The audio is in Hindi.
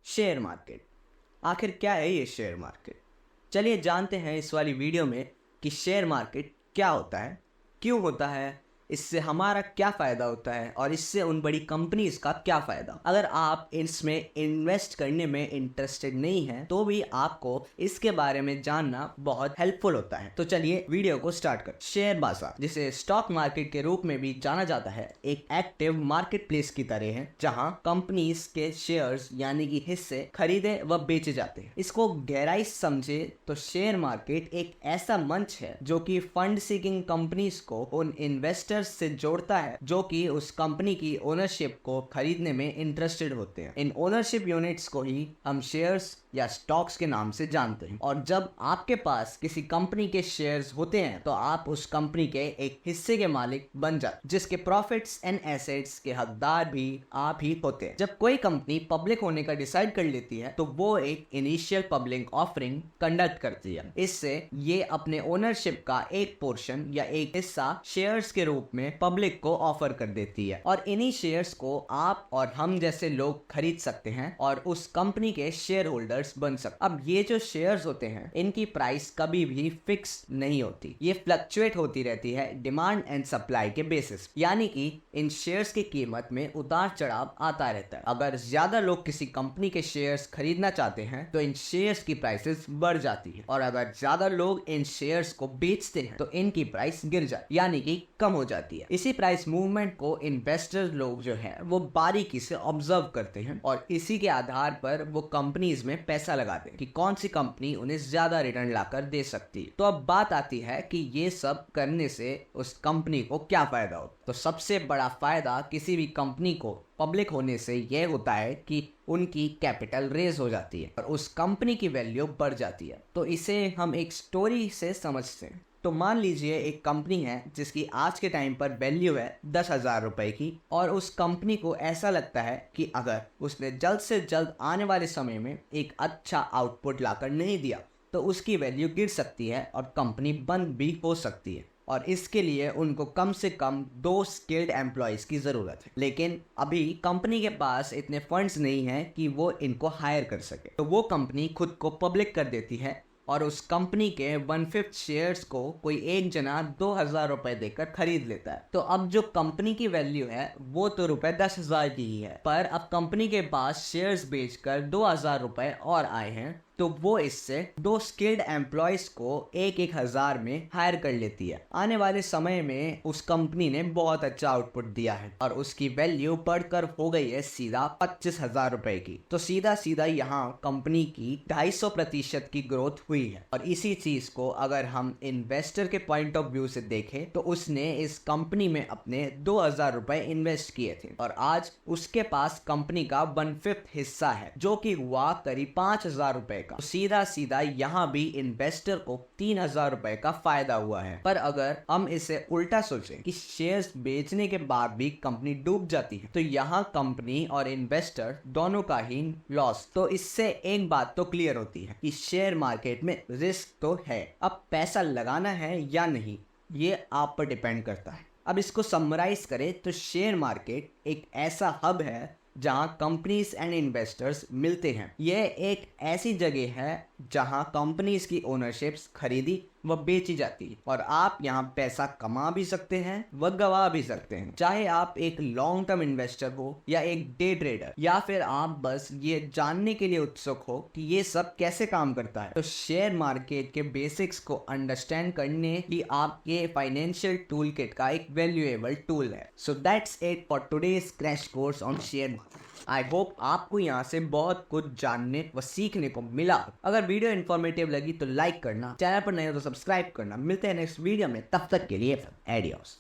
Share market. आखिर क्या है ये शेयर मार्केट? चलिए जानते हैं इस वाली वीडियो में कि शेयर मार्केट क्या होता है, क्यों होता है, इससे हमारा क्या फ़ायदा होता है और इससे उन बड़ी कंपनीज का क्या फ़ायदा। अगर आप इसमें इन्वेस्ट करने में इंटरेस्टेड नहीं हैं तो भी आपको इसके बारे में जानना बहुत हेल्पफुल होता है। तो चलिए वीडियो को स्टार्ट कर। शेयर बाजार, जिसे स्टॉक मार्केट के रूप में भी जाना जाता है, एक एक्टिव मार्केट प्लेस की तरह है जहां कंपनीज के शेयर्स यानी कि हिस्से खरीदे व बेचे जाते हैं। इसको गहराई से समझे तो शेयर मार्केट एक ऐसा मंच है जो कि फंड सीकिंग कंपनीज को उन इन्वेस्टर्स से जोड़ता है जो कि उस कंपनी की ओनरशिप को खरीदने में इंटरेस्टेड होते हैं। इन ओनरशिप यूनिट्स को ही हम शेयर्स या स्टॉक्स के नाम से जानते हैं। और जब आपके पास किसी कंपनी के शेयर्स होते हैं तो आप उस कंपनी के एक हिस्से के मालिक बन जाते, जिसके प्रॉफिट्स एंड एसेट्स के हकदार भी आप ही होते हैं। जब कोई कंपनी पब्लिक होने का डिसाइड कर लेती है तो वो एक इनिशियल पब्लिक ऑफरिंग कंडक्ट करती है। इससे ये अपने ओनरशिप का एक पोर्शन या एक हिस्सा शेयर्स के रूप में पब्लिक को ऑफर कर देती है और इन्हीं शेयर्स को आप और हम जैसे लोग खरीद सकते हैं और उस कंपनी के शेयर होल्डर्स बन सकते। अब ये जो शेयर्स होते हैं इनकी प्राइस कभी भी फिक्स नहीं होती, ये फ्लक्चुएट होती रहती है डिमांड एंड सप्लाई के बेसिस, यानी कि इन शेयर्स की कीमत में उतार चढ़ाव आता रहता है। अगर ज्यादा लोग किसी कंपनी के शेयर्स खरीदना चाहते हैं तो इन शेयर्स की प्राइसेस बढ़ जाती है और अगर ज्यादा लोग इन शेयर्स को बेचते हैं तो इनकी प्राइस गिर जाती है, यानी कि कम हो जाती है। इसी प्राइस मूवमेंट को इन्वेस्टर्स लोग जो है वो बारीकी से ऑब्जर्व करते हैं और इसी के आधार पर वो कंपनीज में पैसा लगाते हैं कि कौन सी कंपनी उन्हें ज्यादा रिटर्न लाकर दे सकती है। तो अब बात आती है कि ये सब करने से उस कंपनी को क्या फायदा हो। तो सबसे बड़ा फायदा किसी भी कंपनी को पब्लिक होने से यह होता है कि उनकी कैपिटल रेज हो जाती है और उस कंपनी की वैल्यू बढ़ जाती है। तो इसे हम एक स्टोरी से समझते हैं। तो मान लीजिए एक कंपनी है जिसकी आज के टाइम पर वैल्यू है 10,000 रुपए की और उस कंपनी को ऐसा लगता है कि अगर उसने जल्द से जल्द आने वाले समय में एक अच्छा आउटपुट लाकर नहीं दिया तो उसकी वैल्यू गिर सकती है और कंपनी बंद भी हो सकती है और इसके लिए उनको कम से कम 2 स्किल्ड एम्प्लॉयज़ की ज़रूरत है। लेकिन अभी कंपनी के पास इतने फंड्स नहीं हैं कि वो इनको हायर कर सके, तो वो कंपनी खुद को पब्लिक कर देती है और उस कंपनी के 1/5 शेयर्स को कोई एक जना 2,000 रुपए देकर खरीद लेता है। तो अब जो कंपनी की वैल्यू है वो तो रुपए 10,000 की ही है, पर अब कंपनी के पास शेयर्स बेचकर 2,000 रुपए और आए हैं तो वो इससे 2 स्किल्ड एम्प्लॉयज को 1,000 में हायर कर लेती है। आने वाले समय में उस कंपनी ने बहुत अच्छा आउटपुट दिया है और उसकी वैल्यू बढ़कर हो गई है सीधा 25,000 रुपए की। तो सीधा सीधा यहाँ कंपनी की 250% की ग्रोथ हुई है। और इसी चीज को अगर हम इन्वेस्टर के पॉइंट ऑफ व्यू से देखें तो उसने इस कंपनी में अपने 2,000 रुपए इन्वेस्ट किए थे और आज उसके पास कंपनी का 1/5 हिस्सा है जो कि हुआ करीब 5,000 रुपए का। तो सीधा सीधा यहाँ भी इन्वेस्टर को 3,000 रुपए का फायदा हुआ है। पर अगर हम इसे उल्टा सोचें कि शेयर्स बेचने के बाद भी कंपनी डूब जाती है तो यहाँ कंपनी और इन्वेस्टर दोनों का ही लॉस। तो इससे एक बात तो क्लियर होती है कि शेयर मार्केट में रिस्क तो है, अब पैसा लगाना है या नहीं ये आप पर डिपेंड करता है। अब इसको समराइज करें तो शेयर मार्केट एक ऐसा हब है जहां कंपनीज एंड इन्वेस्टर्स मिलते हैं। यह एक ऐसी जगह है जहां कंपनीज की ओनरशिप्स खरीदी व बेची जाती है और आप यहां पैसा कमा भी सकते हैं व गवा भी सकते हैं, चाहे आप एक लॉन्ग टर्म इन्वेस्टर हो या एक डे ट्रेडर या फिर आप बस ये जानने के लिए उत्सुक हो कि ये सब कैसे काम करता है। तो शेयर मार्केट के बेसिक्स को अंडरस्टैंड करने ही आपके फाइनेंशियल टूल किट का एक वैल्यूएबल टूल है। So that's it for today's crash course on share market. I hope आपको यहाँ से बहुत कुछ जानने व सीखने को मिला। अगर वीडियो इन्फॉर्मेटिव लगी तो लाइक करना, चैनल पर नए हो तो सब्सक्राइब करना। मिलते हैं नेक्स्ट वीडियो में, तब तक के लिए एडियोस।